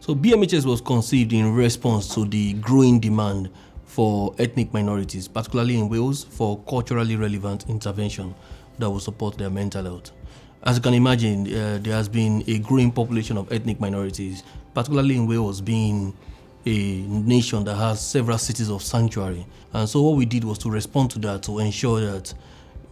So BMHS was conceived in response to the growing demand for ethnic minorities, particularly in Wales, for culturally relevant intervention that will support their mental health. As you can imagine, there has been a growing population of ethnic minorities, particularly in Wales, being a nation that has several cities of sanctuary. And so what we did was to respond to that, to ensure that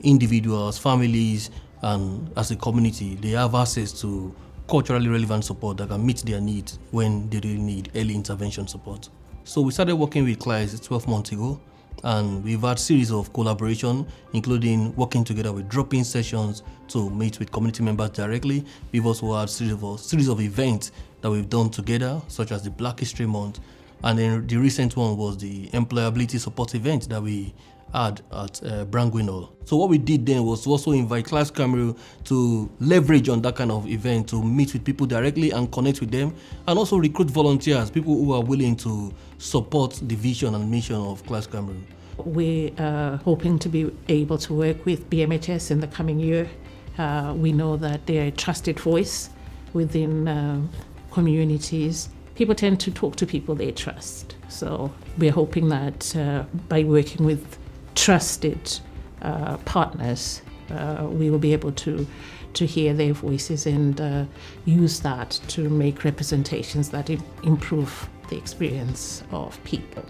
individuals, families, and as a community, they have access to culturally relevant support that can meet their needs when they really need early intervention support. So we started working with Llais 12 months ago, and we've had a series of collaboration, including working together with drop-in sessions to meet with community members directly. We've also had a series of events that we've done together, such as the Black History Month, and then the recent one was the employability support event that we had at Brangwinol. So what we did then was to also invite Llais Cameroon to leverage on that kind of event, to meet with people directly and connect with them, and also recruit volunteers, people who are willing to support the vision and mission of Llais Cameroon. We are hoping to be able to work with BMHS in the coming year. We know that they're a trusted voice within communities. People tend to talk to people they trust. So we're hoping that by working with trusted partners, we will be able to hear their voices and use that to make representations that improve the experience of people.